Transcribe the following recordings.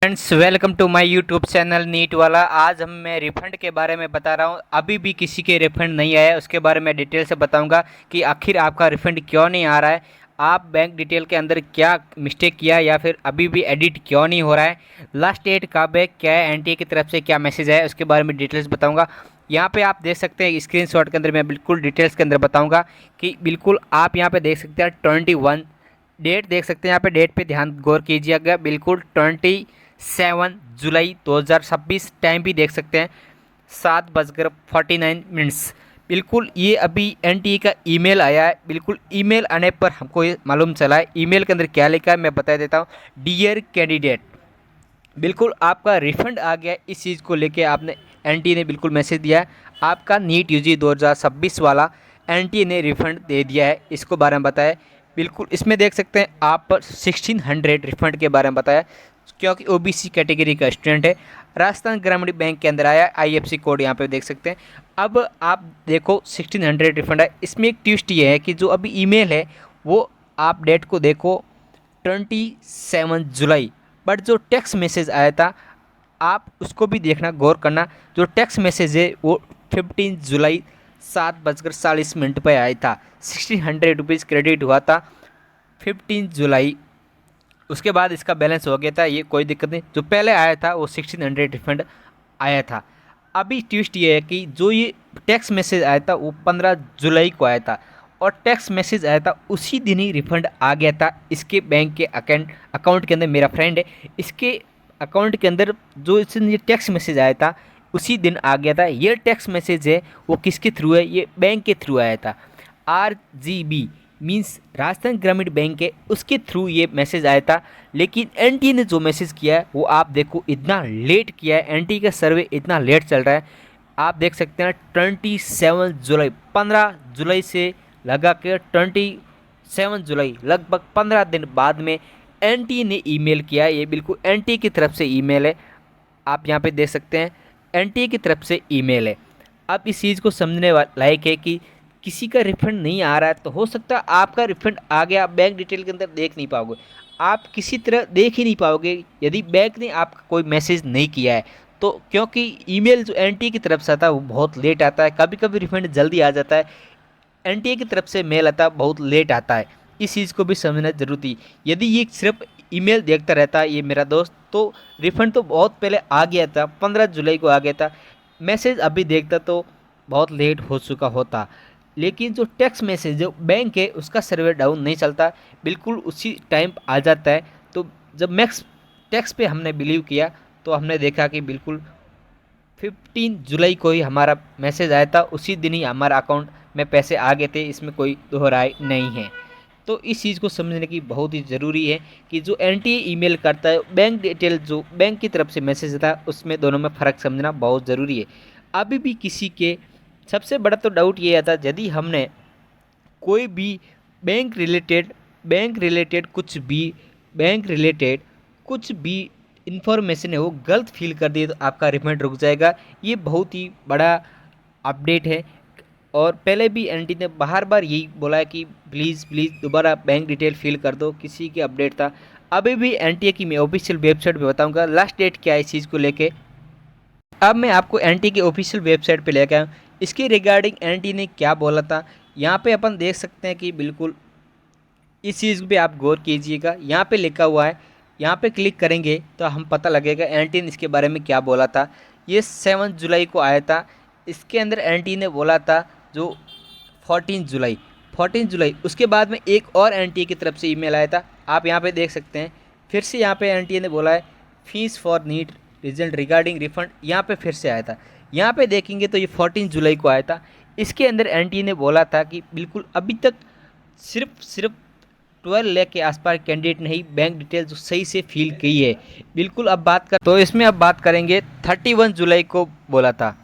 Friends, welcome to my YouTube channel NEET वाला। आज मैं रिफ़ंड के बारे में बता रहा हूँ। अभी भी किसी के रिफ़ंड नहीं आया है, उसके बारे में डिटेल से बताऊंगा कि आखिर आपका रिफ़ंड क्यों नहीं आ रहा है, आप बैंक डिटेल के अंदर क्या मिस्टेक किया या फिर अभी भी एडिट क्यों नहीं हो रहा है, लास्ट डेट कब है, क्या है, एनटीए की तरफ से क्या मैसेज है, उसके बारे में डिटेल्स बताऊँगा। यहाँ पे आप देख सकते हैं स्क्रीनशॉट के अंदर मैं बिल्कुल डिटेल्स के अंदर बताऊँगा कि बिल्कुल आप यहाँ पे देख सकते हैं 21 डेट देख सकते हैं। यहाँ पे डेट पे ध्यान गौर कीजिएगा, बिल्कुल 27 जुलाई 2026। टाइम भी देख सकते हैं 7:49। बिल्कुल ये अभी एनटीए का ईमेल आया है। बिल्कुल ईमेल आने पर हमको ये मालूम चला है ईमेल के अंदर क्या लिखा है, मैं बता देता हूँ। डियर कैंडिडेट, बिल्कुल आपका रिफ़ंड आ गया है। इस चीज़ को लेके आपने एनटीए ने बिल्कुल मैसेज दिया है, आपका नीट यूजी 2026 वाला एनटीए ने रिफ़ंड दे दिया है, इसको बारे में बताया। बिल्कुल इसमें देख सकते हैं आप पर 1600 रिफ़ंड के बारे में बताया, क्योंकि ओबीसी कैटेगरी का स्टूडेंट है। राजस्थान ग्रामीण बैंक के अंदर आया, आईएफएससी कोड यहाँ पे देख सकते हैं। अब आप देखो 1600 रिफ़ंड है। इसमें एक ट्विस्ट ये है कि जो अभी ईमेल है वो आप डेट को देखो 27 जुलाई, बट जो टेक्स्ट मैसेज आया था आप उसको भी देखना, गौर करना। जो टेक्स्ट मैसेज है वो 15 जुलाई 7:40 पर आया था। 1600 रुपीज़ क्रेडिट हुआ था 15 जुलाई। उसके बाद इसका बैलेंस हो गया था, ये कोई दिक्कत नहीं। जो पहले आया था वो 1600 रिफंड आया था। अभी ट्विस्ट ये है कि जो ये टेक्स्ट मैसेज आया था वो 15 जुलाई को आया था, और टेक्स्ट मैसेज आया था उसी दिन ही रिफंड आ गया था इसके बैंक के अकाउंट के अंदर। मेरा फ्रेंड है, इसके अकाउंट के अंदर जो ये टेक्स्ट मैसेज आया था उसी दिन आ गया था। ये टेक्स्ट मैसेज है वो किसके थ्रू है, ये बैंक के थ्रू आया था। आरजीबी मीन्स राजस्थान ग्रामीण बैंक है, उसके थ्रू ये मैसेज आया था। लेकिन एनटीए ने जो मैसेज किया है वो आप देखो इतना लेट किया है, एनटीए का सर्वे इतना लेट चल रहा है। आप देख सकते हैं 27 जुलाई, 15 जुलाई से लगा के 27 जुलाई, लगभग 15 दिन बाद में एनटीए ने ईमेल किया है। ये बिल्कुल एनटीए की तरफ से ईमेल है, आप यहाँ पे देख सकते हैं एनटीए की तरफ से ईमेल है। अब इस चीज़ को समझने लायक है कि किसी का रिफंड नहीं आ रहा है तो हो सकता है आपका रिफंड आ गया, आप बैंक डिटेल के अंदर देख नहीं पाओगे, आप किसी तरह देख ही नहीं पाओगे यदि बैंक ने आपका कोई मैसेज नहीं किया है तो। क्योंकि ईमेल जो एनटीए की तरफ से आता है वो बहुत लेट आता है, कभी कभी रिफंड जल्दी आ जाता है, एनटीए की तरफ से मेल आता बहुत लेट आता है। इस चीज़ को भी समझना जरूरी। यदि ये सिर्फ ईमेल देखता रहता है ये मेरा दोस्त, तो रिफंड तो बहुत पहले आ गया था, 15 जुलाई को आ गया था। मैसेज अभी देखता तो बहुत लेट हो चुका होता। लेकिन जो टेक्स्ट मैसेज जो बैंक है उसका सर्वर डाउन नहीं चलता, बिल्कुल उसी टाइम आ जाता है। तो जब मैक्स टेक्स्ट पे हमने बिलीव किया तो हमने देखा कि बिल्कुल 15 जुलाई को ही हमारा मैसेज आया था, उसी दिन ही हमारा अकाउंट में पैसे आ गए थे, इसमें कोई दो राय नहीं है। तो इस चीज़ को समझने की बहुत ही ज़रूरी है कि जो एनटीए ईमेल करता है, बैंक डिटेल जो बैंक की तरफ से मैसेज आता है, उसमें दोनों में फ़र्क समझना बहुत ज़रूरी है। अभी भी किसी के सबसे बड़ा तो डाउट ये आता है यदि हमने कोई भी बैंक रिलेटेड बैंक रिलेटेड कुछ भी बैंक रिलेटेड कुछ भी इंफॉर्मेशन है वो गलत फिल कर दिए तो आपका रिफंड रुक जाएगा। ये बहुत ही बड़ा अपडेट है, और पहले भी एनटी ने बार बार यही बोला है कि प्लीज़ प्लीज़ दोबारा बैंक डिटेल फिल कर दो, किसी की अपडेट था। अभी भी एनटीए की मैं ऑफिशियल वेबसाइट पे बताऊंगा लास्ट डेट क्या है इस चीज़ को लेके। अब मैं आपको एनटी की ऑफिशियल वेबसाइट पे लेकर आया हूँ, इसके रिगार्डिंग एनटी ने क्या बोला था यहाँ पे अपन देख सकते हैं कि बिल्कुल इस चीज़ पे आप गौर कीजिएगा। यहाँ पे लिखा हुआ है, यहाँ पे क्लिक करेंगे तो हम पता लगेगा एनटी ने इसके बारे में क्या बोला था। ये 7 जुलाई को आया था, इसके अंदर एनटी ने बोला था जो 14 जुलाई, 14 जुलाई उसके बाद में एक और एनटीए की तरफ से ईमेल आया था, आप यहाँ पे देख सकते हैं। फिर से यहाँ पे एनटीए ने बोला है fees for NEET result regarding refund, यहाँ पे फिर से आया था। यहाँ पे देखेंगे तो ये 14 जुलाई को आया था। इसके अंदर एनटीए ने बोला था कि बिल्कुल अभी तक सिर्फ 12 लाख के आसपास कैंडिडेट ने ही बैंक डिटेल जो सही से फिल की है। बिल्कुल अब बात कर तो इसमें अब बात करेंगे 31 जुलाई को बोला था।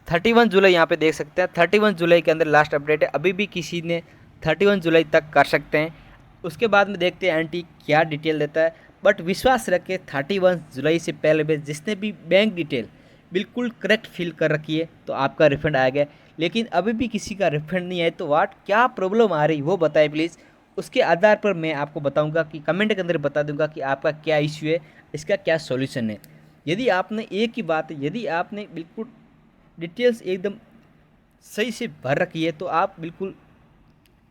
31 जुलाई यहाँ पे देख सकते हैं, 31 जुलाई के अंदर लास्ट अपडेट है। अभी भी किसी ने 31 जुलाई तक कर सकते हैं, उसके बाद में देखते हैं एनटी क्या डिटेल देता है। बट विश्वास रखें 31 जुलाई से पहले भी जिसने भी बैंक डिटेल बिल्कुल करेक्ट फिल कर रखी है तो आपका रिफंड आ गया। लेकिन अभी भी किसी का रिफंड नहीं आया तो वाट क्या प्रॉब्लम आ रही वो बताएं प्लीज़। उसके आधार पर मैं आपको बताऊंगा कि कमेंट के अंदर बता दूंगा कि आपका क्या इश्यू है। इसका क्या सॉल्यूशन है। यदि आपने एक ही बात, यदि आपने बिल्कुल डिटेल्स एकदम सही से भर रखी है तो आप बिल्कुल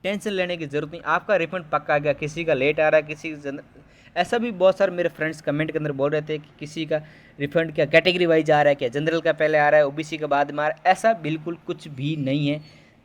टेंशन लेने की ज़रूरत नहीं, आपका रिफंड पक्का आएगा। किसी का लेट आ रहा है, किसी ऐसा भी बहुत सारे मेरे फ्रेंड्स कमेंट के अंदर बोल रहे थे कि किसी का रिफंड क्या कैटेगरी वाइज आ रहा है, क्या जनरल का पहले आ रहा है, ओबीसी का बाद में आ रहा है। ऐसा बिल्कुल कुछ भी नहीं है,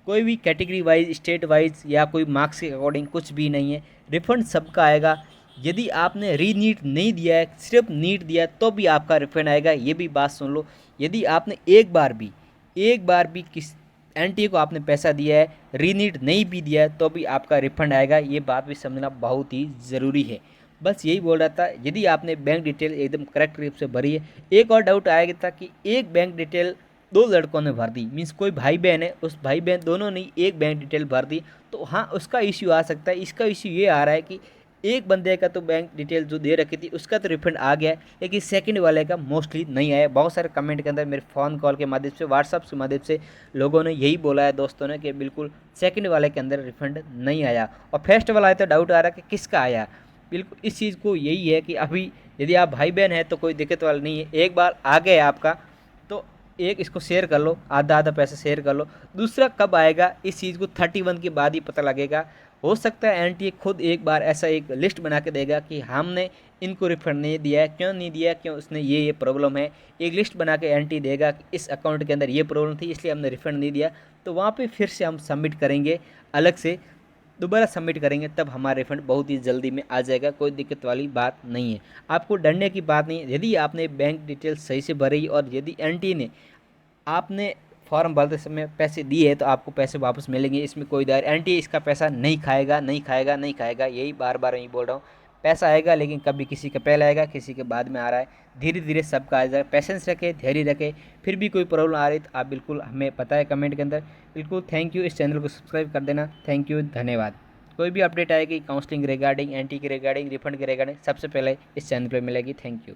कोई भी कैटेगरी वाइज, स्टेट वाइज या कोई मार्क्स के अकॉर्डिंग कुछ भी नहीं है। रिफंड सबका आएगा। यदि आपने री नीट नहीं दिया है, सिर्फ नीट दिया है, तो भी आपका रिफंड आएगा। ये भी बात सुन लो, यदि आपने एक बार भी किस एनटीए को आपने पैसा दिया है, रीनीट नहीं भी दिया है, तो भी आपका रिफंड आएगा। ये बात भी समझना बहुत ही ज़रूरी है। बस यही बोल रहा था, यदि आपने बैंक डिटेल एकदम करेक्ट रूप से भरी है। एक और डाउट आएगा था कि एक बैंक डिटेल दो लड़कों ने भर दी, मीन्स कोई भाई बहन है, उस भाई बहन दोनों ने एक बैंक डिटेल भर दी, तो हाँ उसका इश्यू आ सकता है। इसका इश्यू ये आ रहा है कि एक बंदे का तो बैंक डिटेल जो दे रखी थी उसका तो रिफंड आ गया है, लेकिन सेकंड वाले का मोस्टली नहीं आया। बहुत सारे कमेंट के अंदर, मेरे फ़ोन कॉल के माध्यम से, व्हाट्सअप के माध्यम से लोगों ने यही बोला है, दोस्तों ने, कि बिल्कुल सेकंड वाले के अंदर रिफंड नहीं आया। और फर्स्ट वाला आया तो डाउट आ रहा है कि किसका आया। बिल्कुल इस चीज़ को यही है कि अभी यदि आप भाई बहन हैं तो कोई दिक्कत वाला नहीं है, एक बार आ गया आपका तो एक इसको शेयर कर लो, आधा आधा पैसा शेयर कर लो। दूसरा कब आएगा इस चीज़ को 31 के बाद ही पता लगेगा। हो सकता है एनटीए खुद एक बार ऐसा एक लिस्ट बना के देगा कि हमने इनको रिफंड नहीं दिया है, क्यों नहीं दिया, क्यों उसने ये प्रॉब्लम है। एक लिस्ट बना के एनटी देगा कि इस अकाउंट के अंदर ये प्रॉब्लम थी इसलिए हमने रिफंड नहीं दिया, तो वहाँ पे फिर से हम सबमिट करेंगे, अलग से दोबारा सबमिट करेंगे, तब हमारा रिफंड बहुत ही जल्दी में आ जाएगा। कोई दिक्कत वाली बात नहीं है, आपको डरने की बात नहीं है। यदि आपने बैंक डिटेल सही से भरी और यदि एनटी ने आपने फॉर्म भरते समय पैसे दिए तो आपको पैसे वापस मिलेंगे, इसमें कोई डर। एनटीए इसका पैसा नहीं खाएगा, नहीं खाएगा, नहीं खाएगा। यही बार बार यही बोल रहा हूँ, पैसा आएगा, लेकिन कभी किसी का पहले आएगा, किसी के बाद में आ रहा है। धीरे धीरे सबका आ जाएगा। पेशेंस रखें, धैर्य रखें। फिर भी कोई प्रॉब्लम आ रही तो आप बिल्कुल हमें पता है कमेंट के अंदर। बिल्कुल थैंक यू, इस चैनल को सब्सक्राइब कर देना। थैंक यू, धन्यवाद। कोई भी अपडेट आएगी काउंसलिंग रिगार्डिंग, एनटी के रिगार्डिंग, रिफंड के रिगार्डिंग, सबसे पहले इस चैनल पर मिलेगी। Thank you.